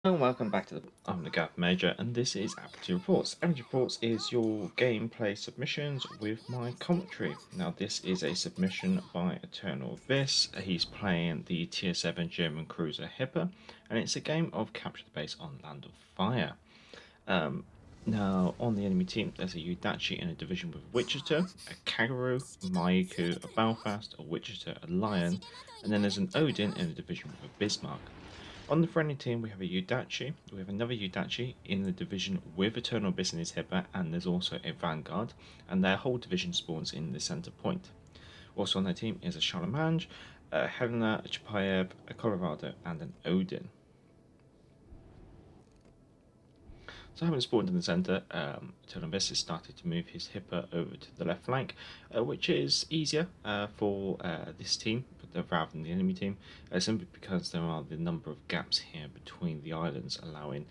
And welcome back to I'm the Gav Major, and this is Admiralty Reports. Admiralty Reports is your gameplay submissions with my commentary. Now, this is a submission by Eternal Abyss. He's playing the Tier 7 German cruiser Hipper, and it's a game of capture the base on Land of Fire. Now, on the enemy team, there's a Udachi in a division with Wichita, a Kagaru, Maiku, a Belfast, a Wichita, a Lion, and then there's an Odin in a division with a Bismarck. On the friendly team, we have a Udachi. We have another Udachi in the division with Eternal Abyss in his Hipper, and there's also a Vanguard, and their whole division spawns in the center point. Also on their team is a Charlemagne, a Helena, a Chapayev, a Colorado, and an Odin. So having spawned in the centre, Eternal Abyss has started to move his Hipper over to the left flank, which is easier for this team rather than the enemy team, simply because there are the number of gaps here between the islands, allowing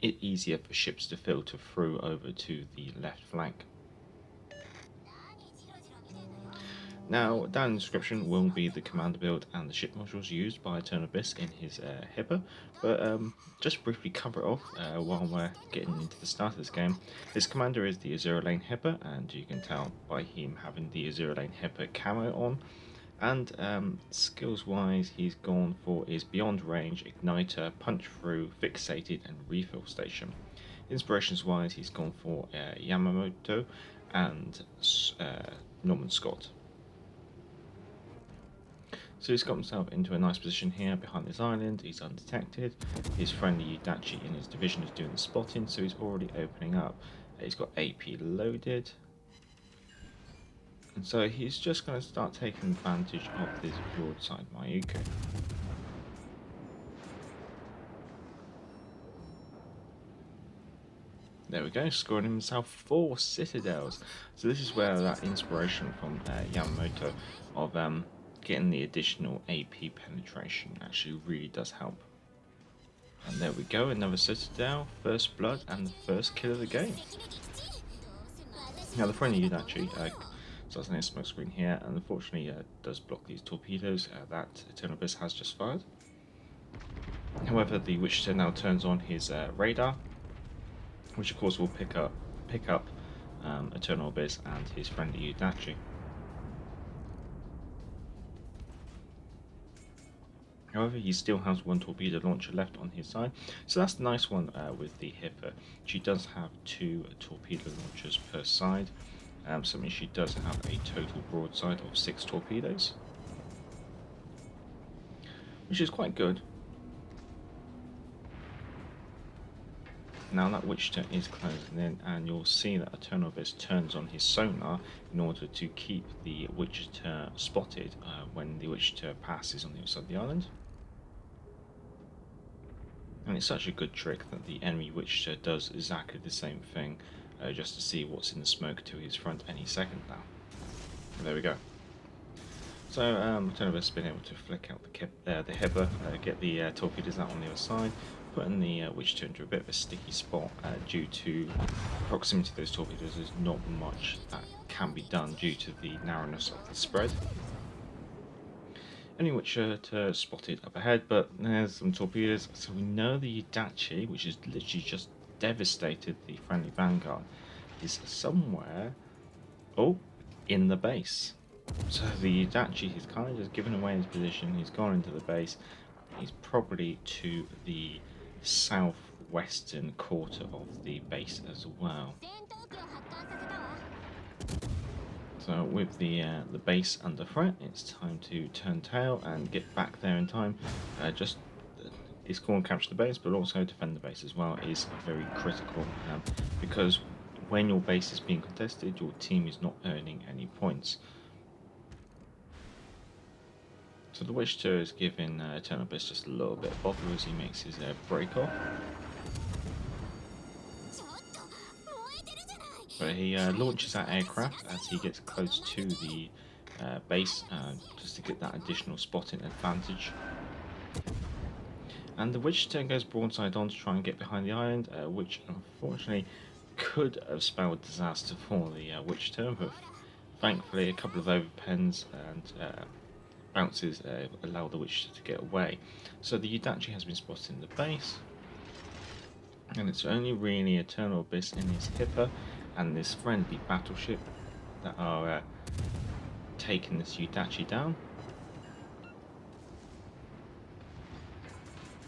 it easier for ships to filter through over to the left flank. Now, down in the description will be the commander build and the ship modules used by Eternal Abyss in his Hipper, but just briefly cover it off while we're getting into the start of this game. His commander is the Azur Lane Hipper, and you can tell by him having the Azur Lane Hipper camo on. And skills wise, he's gone for his Beyond Range, Igniter, Punch Through, Fixated, and Refill Station. Inspirations wise, he's gone for Yamamoto and Norman Scot. So he's got himself into a nice position here behind this island. He's undetected. His friendly Udachi in his division is doing the spotting, so he's already opening up. He's got AP loaded. And so he's just going to start taking advantage of this broadside Mayuko. There we go, scoring himself 4 citadels. So this is where that inspiration from Yamamoto of getting the additional AP penetration actually really does help. And there we go, another citadel, first blood, and the first kill of the game. Now the friendly Udachi starts on his smoke screen here, and unfortunately does block these torpedoes that Eternal Abyss has just fired. However, the Wichita now turns on his radar, which of course will pick up Eternal Abyss and his friendly Udachi. However, he still has one torpedo launcher left on his side, so that's the nice one with the Hipper. She does have 2 torpedo launchers per side, so that means she does have a total broadside of 6 torpedoes, which is quite good. Now that Wichita is closing in, and you'll see that Eternal Abyss turns on his sonar in order to keep the Wichita spotted when the Wichita passes on the other side of the island. And it's such a good trick that the enemy Wichita does exactly the same thing, just to see what's in the smoke to his front any second now. And there we go. So Eternal Abyss has been able to flick out the Hipper, get the torpedoes out on the other side, putting the Wichita into a bit of a sticky spot due to proximity to those torpedoes. There's not much that can be done due to the narrowness of the spread. Only Wichita spotted up ahead, but there's some torpedoes, so we know the Udachi, which is literally just devastated the friendly Vanguard, is somewhere in the base. So the Udachi has kind of just given away his position. He's gone into the base. He's probably to the southwestern quarter of the base as well. So with the base under threat, it's time to turn tail and get back there in time. It's score and capture the base, but also defend the base as well is very critical, because when your base is being contested, your team is not earning any points. So the Wichita is giving Eternal Abyss just a little bit of bother as he makes his break off. But he launches that aircraft as he gets close to the base, just to get that additional spotting advantage. And the Wichita goes broadside on to try and get behind the island, which unfortunately could have spelled disaster for the Wichita, but thankfully a couple of overpens and bounces allow the witch to get away. So the Yudachi has been spotted in the base, and it's only really Eternal Abyss in his hipper and this friendly battleship that are taking this Yudachi down.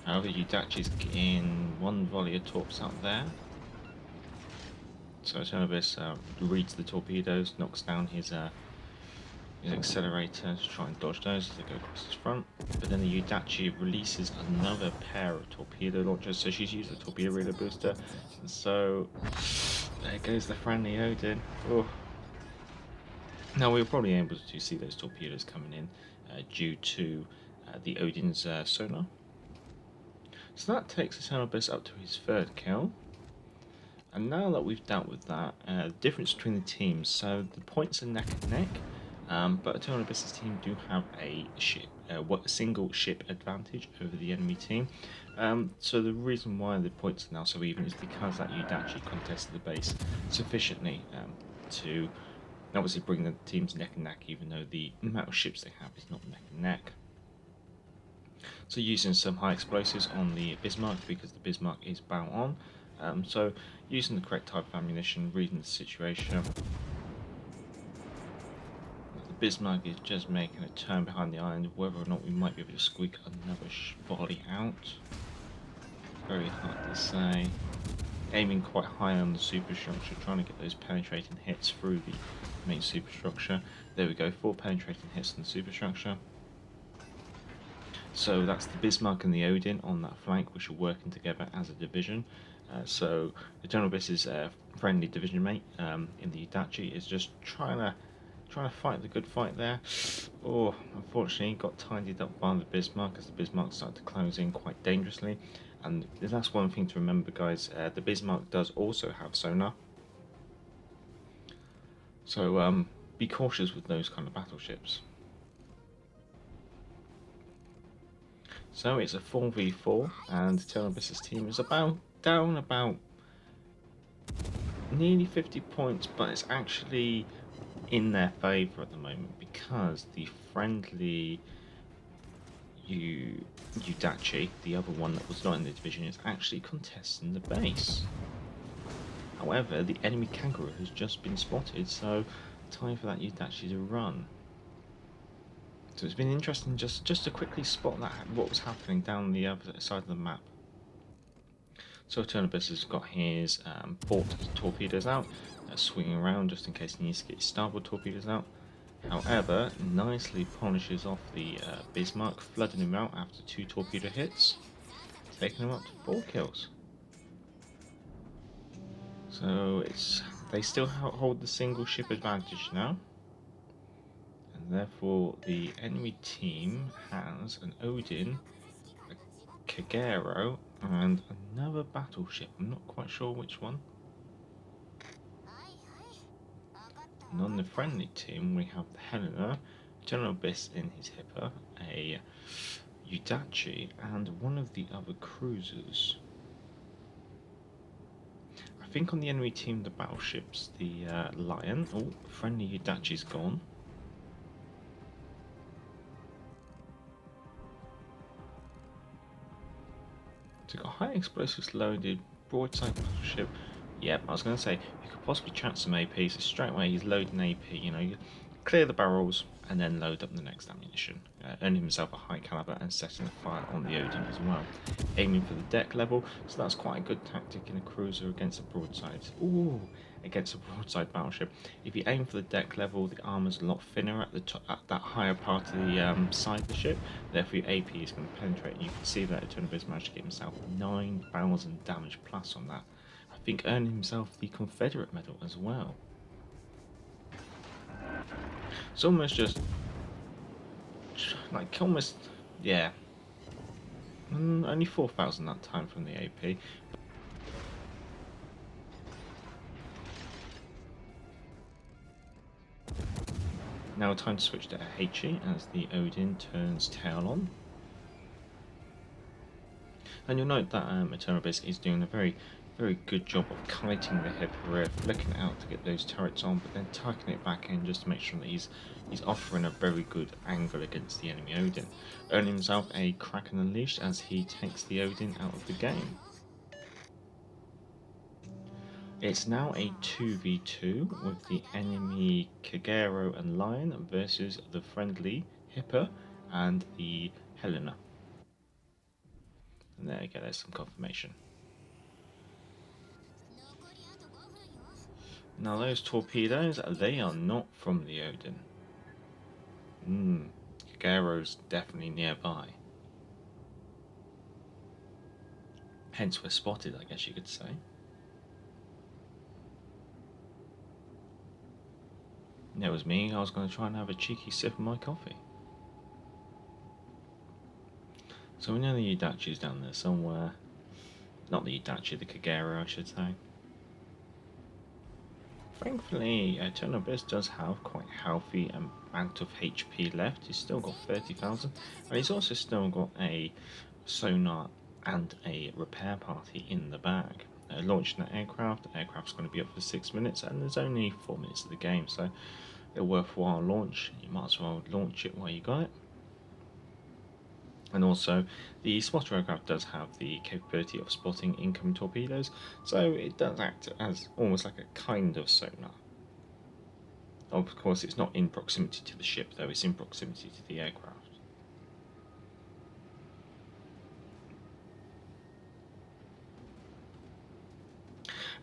However, Yudachi's getting one volley of torps out there. So Eternal Abyss reads the torpedoes, knocks down his accelerator to try and dodge those as they go across his front. But then the Yudachi releases another pair of torpedo launchers, so she's used the torpedo reader booster. And so there goes the friendly Odin. Oh. Now we were probably able to see those torpedoes coming in due to the Odin's sonar. So that takes Eternal Abyss up to his 3rd kill. And now that we've dealt with that, the difference between the teams, so the points are neck and neck, but Eternal Abyss's team do have a single ship advantage over the enemy team. So the reason why the points are now so even is because that Yudachi contested the base sufficiently to obviously bring the teams neck and neck, even though the amount of ships they have is not neck and neck. So using some high explosives on the Bismarck, because the Bismarck is bow on. So using the correct type of ammunition, reading the situation. The Bismarck is just making a turn behind the island, whether or not we might be able to squeak another volley out. Very hard to say. Aiming quite high on the superstructure, trying to get those penetrating hits through the main superstructure. There we go, 4 penetrating hits on the superstructure. So that's the Bismarck and the Odin on that flank, which are working together as a division. So Eternal Abyss's friendly division mate in the Yudachi is just trying to fight the good fight there. Oh, unfortunately, got tidied up by the Bismarck as the Bismarck started to close in quite dangerously. And that's one thing to remember, guys. The Bismarck does also have sonar, so be cautious with those kind of battleships. So it's a 4v4, and Eternal Abyss's team is down about nearly 50 points, but it's actually in their favour at the moment because the friendly Yudachi, the other one that was not in the division, is actually contesting the base. However, the enemy Kangaroo has just been spotted, so time for that Yudachi to run. So it's been interesting just to quickly spot what was happening down the other side of the map. So Eternal Abyss has got his port torpedoes out, swinging around just in case he needs to get his starboard torpedoes out. However, nicely polishes off the Bismarck, flooding him out after 2 torpedo hits, taking him up to 4 kills. So they still hold the single ship advantage now, and therefore the enemy team has an Odin, a Kagero, and another battleship. I'm not quite sure which one. And on the friendly team, we have the Helena, Eternal Abyss in his hipper, a Yudachi, and one of the other cruisers. I think on the enemy team, the battleships, the Lion. Oh, friendly Yudachi's gone. So got high explosives loaded, broadside battleship. Yep, I was going to say, you could possibly chat some AP, so straight away he's loading AP, you clear the barrels and then load up the next ammunition. Earning himself a high caliber and setting a fire on the Odin as well. Aiming for the deck level, so that's quite a good tactic in a cruiser against a broadside. Ooh, against a broadside battleship. If you aim for the deck level, the armor's a lot thinner at the top, at that higher part of the side of the ship. Therefore, your AP is going to penetrate. And you can see that Eternal Abyss managed to get himself 9,000 damage plus on that. I think earning himself the Confederate medal as well. It's almost just yeah. Only 4,000 that time from the AP. Now time to switch to HE as the Odin turns tail on. And you'll note that Eternal Abyss is doing a very good job of kiting the Hippogriff, looking out to get those turrets on, but then tucking it back in just to make sure that he's offering a very good angle against the enemy Odin, earning himself a Kraken Unleashed as he takes the Odin out of the game. It's now a 2v2 with the enemy Kagero and Lion versus the friendly Hipper and the Helena. And there you go, there's some confirmation. Now those torpedoes, they are not from the Odin. Kagero's definitely nearby. Hence we're spotted, I guess you could say. That was me, I was going to try and have a cheeky sip of my coffee. So we know the Udachi's down there somewhere. Not the Udachi, the Kagero I should say. Thankfully, Eternal Abyss does have quite a healthy amount of HP left. He's still got 30,000, and he's also still got a sonar and a repair party in the bag. Launching the aircraft's going to be up for 6 minutes, and there's only 4 minutes of the game, so a worthwhile launch. You might as well launch it while you got it. And also, the spotter aircraft does have the capability of spotting incoming torpedoes, so it does act as almost like a kind of sonar. Of course, it's not in proximity to the ship, though, it's in proximity to the aircraft.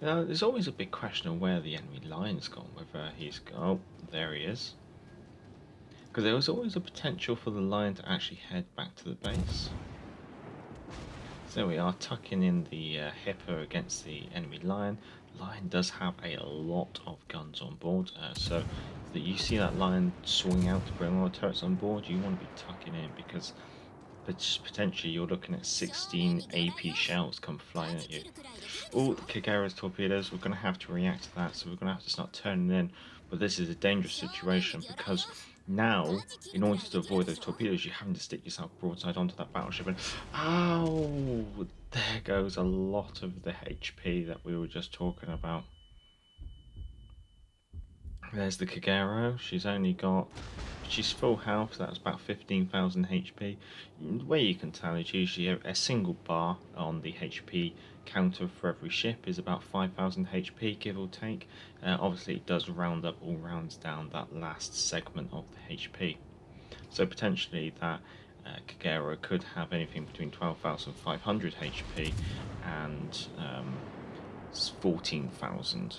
Now, there's always a big question of where the enemy line's gone, whether he's gone. Oh, there he is. Because there was always a potential for the line to actually head back to the base. So we are tucking in the Hippo against the enemy lion. The lion does have a lot of guns on board, so that you see that lion swing out to bring all the turrets on board, you want to be tucking in because potentially you're looking at 16 AP shells come flying at you. All the Kagero's torpedoes, we're going to have to react to that, so we're going to have to start turning in. But this is a dangerous situation because now, in order to avoid those torpedoes, you're having to stick yourself broadside onto that battleship and ow! There goes a lot of the HP that we were just talking about. There's the Kagero, she's full health, so that's about 15,000 HP. The way you can tell is usually a single bar on the HP counter for every ship is about 5,000 HP, give or take. Obviously it does round up or rounds down that last segment of the HP. So potentially that Kagero could have anything between 12,500 HP and 14,000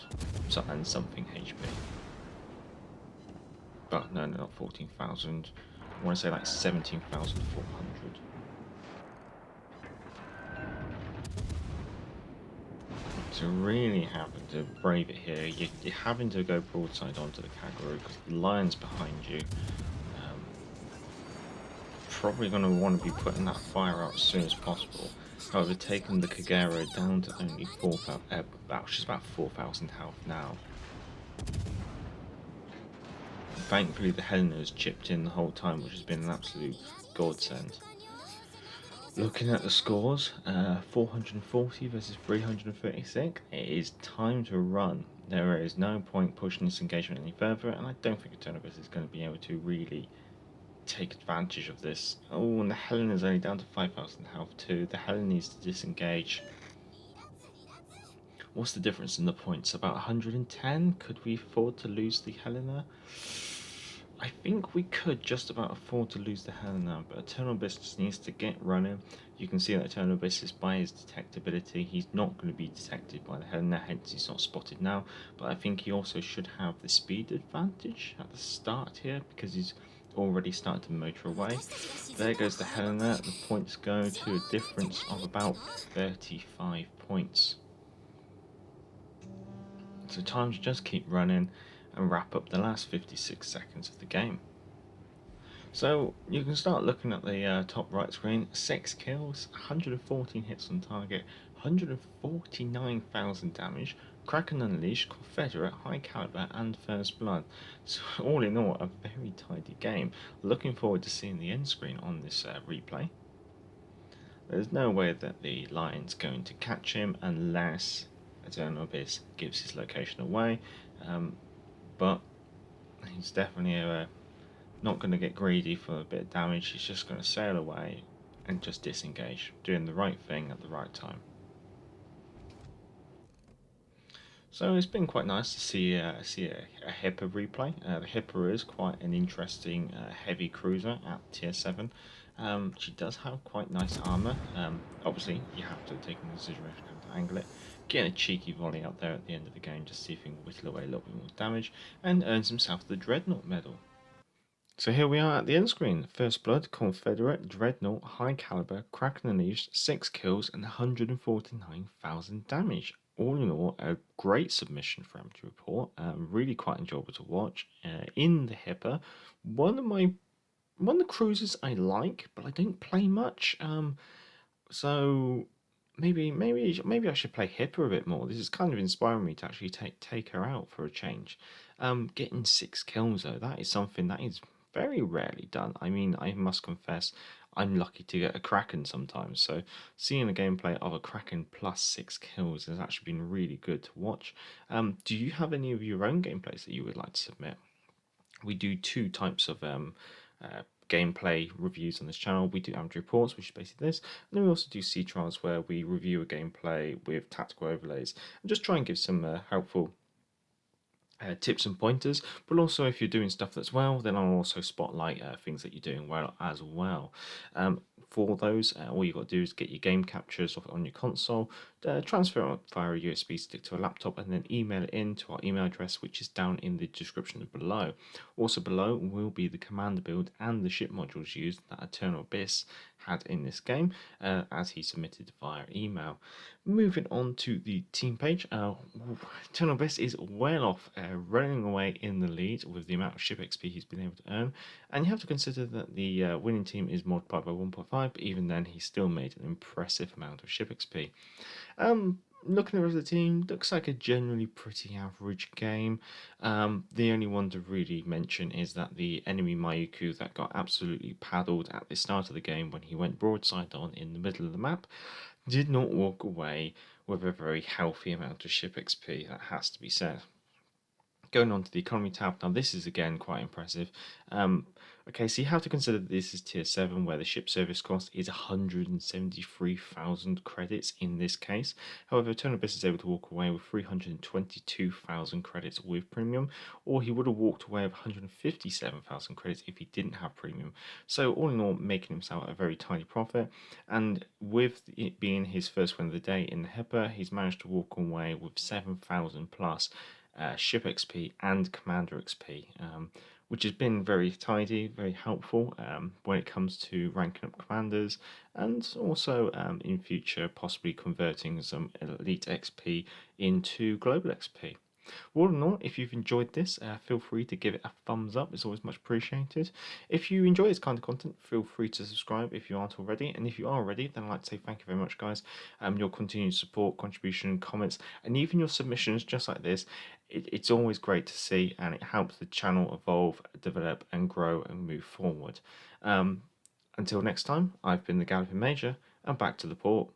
and something HP. But no, not 14,000. I want to say like 17,400. So really having to brave it here. You're having to go broadside onto the Kagero because the lion's behind you. Probably going to want to be putting that fire out as soon as possible. However, taking the Kagero down to only 4,000, she's about 4,000 health now. Thankfully, the Helena has chipped in the whole time, which has been an absolute godsend. Looking at the scores, 440 versus 336, it is time to run. There is no point pushing this engagement any further, and I don't think Eternal Abyss is going to be able to really take advantage of this. Oh, and the Helen is only down to 5,000 health too. The Helen needs to disengage. What's the difference in the points? About 110? Could we afford to lose the Helena? I think we could just about afford to lose the Helena, but Eternal Abyss just needs to get running. You can see that Eternal Abyss is by his detectability. He's not going to be detected by the Helena, hence he's not spotted now. But I think he also should have the speed advantage at the start here because he's already started to motor away. There goes the Helena. The points go to a difference of about 35 points. So time to just keep running and wrap up the last 56 seconds of the game. So you can start looking at the top right screen. 6 kills, 114 hits on target, 149,000 damage, Kraken Unleashed, Confederate, High Caliber and First Blood. So all in all, a very tidy game. Looking forward to seeing the end screen on this replay. There's no way that the lion's going to catch him unless Eternal Abyss gives his location away. But he's definitely not going to get greedy for a bit of damage. He's just going to sail away and just disengage, doing the right thing at the right time. So it's been quite nice to see a Hipper replay. The Hipper is quite an interesting heavy cruiser at tier 7. She does have quite nice armour. Obviously, you have to take into consideration how to angle it. Get a cheeky volley out there at the end of the game just to see if he can whittle away a little bit more damage, and earns himself the Dreadnought medal. So here we are at the end screen. First Blood, Confederate, Dreadnought, High Caliber, Kraken Unleashed, 6 kills and 149,000 damage. All in all, a great submission for him to report. Really quite enjoyable to watch. In the Hipper, one of the cruisers I like, but I don't play much. So maybe I should play Hipper a bit more. This is kind of inspiring me to actually take her out for a change. Getting 6 kills though, that is something that is very rarely done. I mean, I must confess, I'm lucky to get a Kraken sometimes. So seeing a gameplay of a Kraken plus 6 kills has actually been really good to watch. Do you have any of your own gameplays that you would like to submit? We do two types of uh, gameplay reviews on this channel. We do amateur reports, which is basically this, and then we also do sea trials where we review a gameplay with tactical overlays and just try and give some helpful tips and pointers. But also, if you're doing stuff that's well, then I'll also spotlight things that you're doing well as well. For those, all you've got to do is get your game captures off on your console, transfer it via a USB stick to a laptop, and then email it in to our email address, which is down in the description below. Also below will be the commander build and the ship modules used that Eternal Abyss had in this game, as he submitted via email. Moving on to the team page, Eternal Abyss is well off, running away in the lead with the amount of ship XP he's been able to earn, and you have to consider that the winning team is multiplied by 1.5, but even then he still made an impressive amount of ship XP. Looking at the rest of the team, looks like a generally pretty average game. The only one to really mention is that the enemy Mayuku that got absolutely paddled at the start of the game when he went broadside on in the middle of the map did not walk away with a very healthy amount of ship XP, that has to be said. Going on to the economy tab, now this is again quite impressive. Okay, so you have to consider that this is tier 7 where the ship service cost is 173,000 credits in this case. However, Eternal Abyss is able to walk away with 322,000 credits with premium, or he would have walked away with 157,000 credits if he didn't have premium. So all in all, making himself a very tiny profit, and with it being his first win of the day in the Hipper, he's managed to walk away with 7,000 plus ship XP and commander XP, which has been very tidy, very helpful when it comes to ranking up commanders, and also in future possibly converting some elite XP into global XP. All in all, if you've enjoyed this, feel free to give it a thumbs up. It's always much appreciated. If you enjoy this kind of content, feel free to subscribe if you aren't already. And if you are already, then I'd like to say thank you very much, guys. Your continued support, contribution, comments, and even your submissions, just like this, it's always great to see, and it helps the channel evolve, develop, and grow and move forward. Until next time, I've been the Galloping Major, and back to the port.